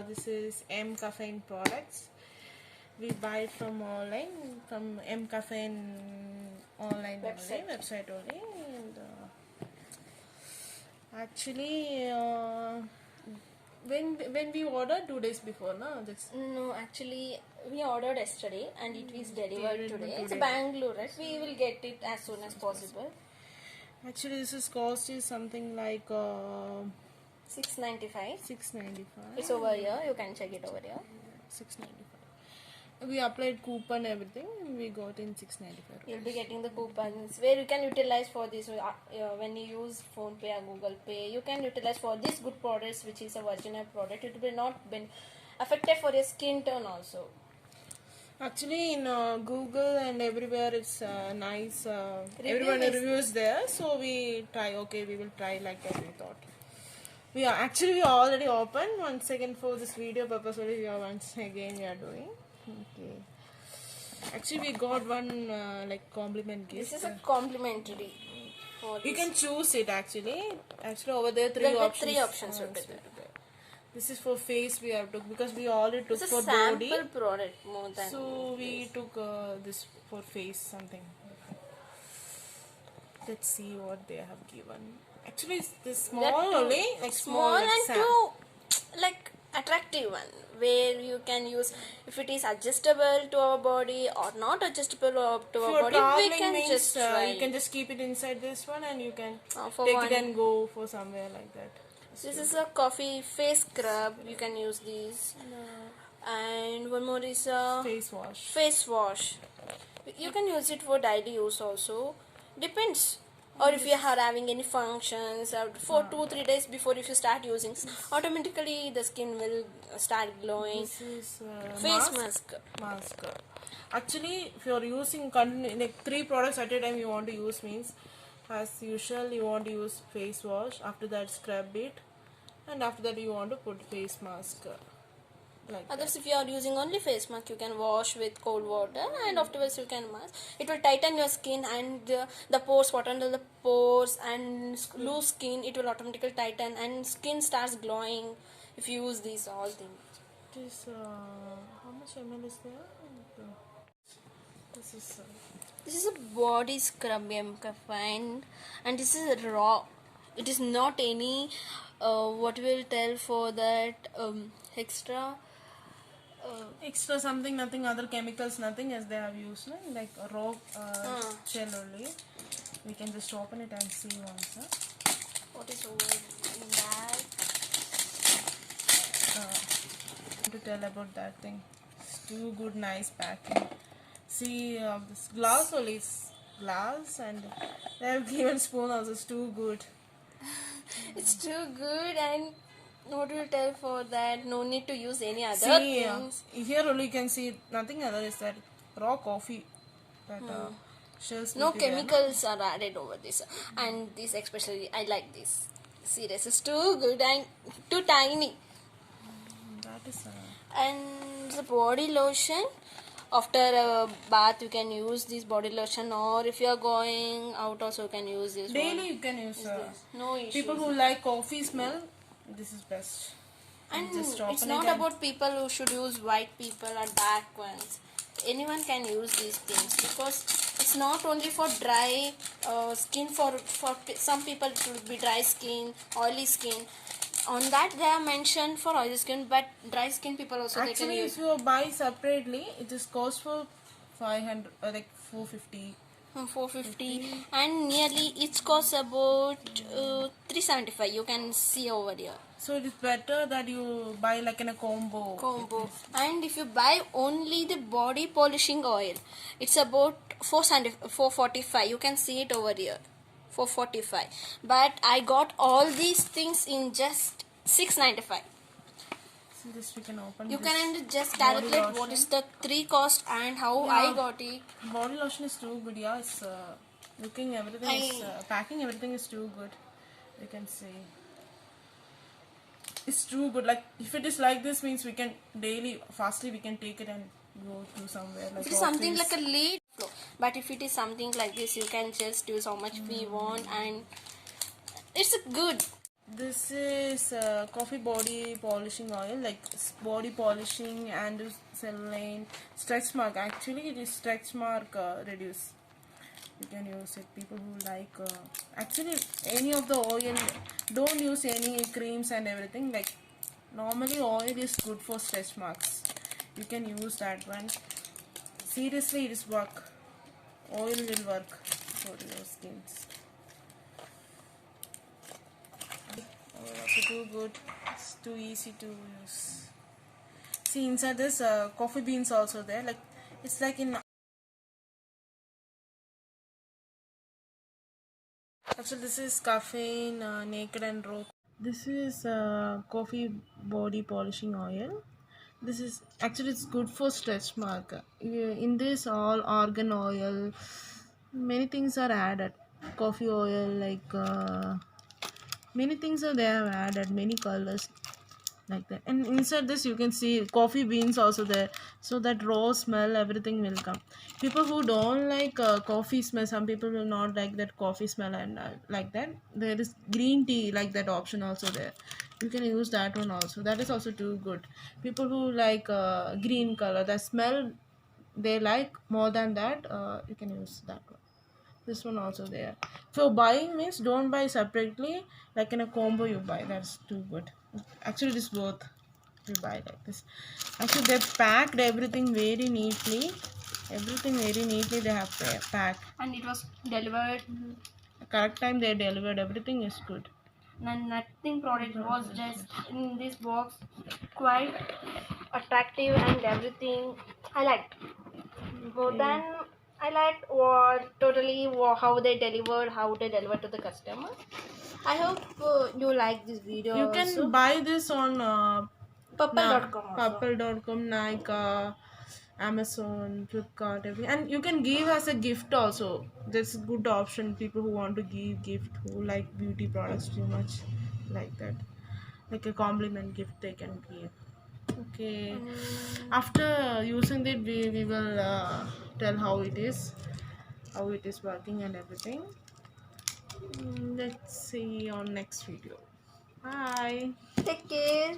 this is M Caffeine products. We buy it from online, from M Caffeine online website only. And, actually, when we ordered 2 days before, no? No, actually, we ordered yesterday and it is delivered today. It's a Bangalore, right? We will get it as soon as possible. Actually, this is cost is something like $6.95. $6.95. It's over here. You can check it over here. $6.95. We applied coupon everything. And we got in $6.95. You'll be getting the coupons where you can utilize for this when you use Phone Pay or Google Pay. You can utilize for these good products, which is a virginal product. It will not be affected for your skin tone also. Actually, in Google and everywhere, it's nice. Everyone reviews there, so we try. Okay, we will try like that. We thought. We already opened. 1 second for this video purpose. We are once again we are doing. Okay. Actually, we got one like compliment gift. This is a complimentary. You can choose it actually. Actually, over there Three options will be there. This is for face we have took because we already took it's for a sample body. Product more than. So we took this for face something. Let's see what they have given. Actually, it's this small only, like small and too like attractive one where you can use if it is adjustable to our body or not adjustable to our body. We can just try. You can just keep it inside this one and you can take it and go for somewhere like that. This is a coffee face scrub. You can use these. And one more is a face wash. You can use it for daily use also. Depends. Or if you are having any functions, for 2-3 days before, if you start using, automatically the skin will start glowing. This is face mask. Actually, if you are using like 3 products at a time, you want to use means, as usual, you want to use face wash. After that, scrub it, and after that, you want to put face mask. Like others, if you are using only face mask, you can wash with cold water and afterwards you can mask. It will tighten your skin and the pores, what under the pores and loose skin, it will automatically tighten and skin starts glowing if you use these all things. This how much ml is there? This is a body scrub M Caffeine and this is raw. It is not any what will tell for that extra something, nothing other chemicals, nothing as they have used, no? Like a raw shell only. We can just open it and see once. What is over in that? To tell about that thing. It's too good, nice packing. See, this glass only is glass and they have given spoon also. It's too good. It's too good and what will tell for that? No need to use any other things. Here only you can see nothing other is that raw coffee. That shells. No chemicals are added over this, and this especially I like this. See, this is too good and too tiny. That is. And the body lotion. After a bath, you can use this body lotion, or if you are going out, also you can use this. Daily you can use. No issues. People who like coffee smell, this is best. And it's not about people who should use white people or dark ones. Anyone can use these things because it's not only for dry skin. For some people it will be dry skin, oily skin. On that they are mentioned for oily skin, but dry skin people also actually they can use. If you buy separately, it is cost for 500 like 450. 450 and nearly each costs about 375. You can see over here. So it is better that you buy like in a combo. And if you buy only the body polishing oil, it's about 445. You can see it over here, 445. But I got all these things in just 695. So this we can open. You can just calculate what is the 3 cost and how I got it. Body lotion is too good. Yeah, it's looking everything is packing everything is too good. You can see. It's too good. Like if it is like this means we can daily fastly we can take it and go to somewhere. Like if it is something like a lead flow, but if it is something like this, you can just use how much we want and it's good. This is coffee body polishing oil, like body polishing and saline stretch mark. Actually, it is stretch mark reduce. You can use it. People who like actually any of the oil, don't use any creams and everything. Like normally, oil is good for stretch marks. You can use that one. Seriously, it is work. Oil will work for your skins. Also too good. It's too easy to use. See inside this coffee beans also there. Like it's like in. Actually, this is caffeine naked and raw. This is coffee body polishing oil. This is actually it's good for stretch mark. In this all argan oil, many things are added. Coffee oil, like many things are they have added, many colors like that. And inside this you can see coffee beans also there, so that raw smell everything will come. People who don't like coffee smell, some people will not like that coffee smell, and like that there is green tea like that option also there. You can use that one also, that is also too good. People who like green color, the smell they like more than that, you can use that one. This one also there. So buying means don't buy separately, like in a combo you buy. That's too good. Actually, this both you buy like this. Actually, they packed everything very neatly. Everything very neatly they have packed. And it was delivered. Correct time they delivered. Everything is good. And nothing product was just in this box, quite attractive and everything. I liked more than I liked what totally how they delivered to the customer. I hope you like this video. You can also. buy this on Purple.com also. Purple.com, Nykaa, Amazon, Flipkart, everything. And you can give as a gift also. That's a good option. People who want to give gift, who like beauty products too much, like that. Like a compliment gift they can give. Okay. After using it, we will tell how it is working and everything. Let's see on next video. Bye. Take care.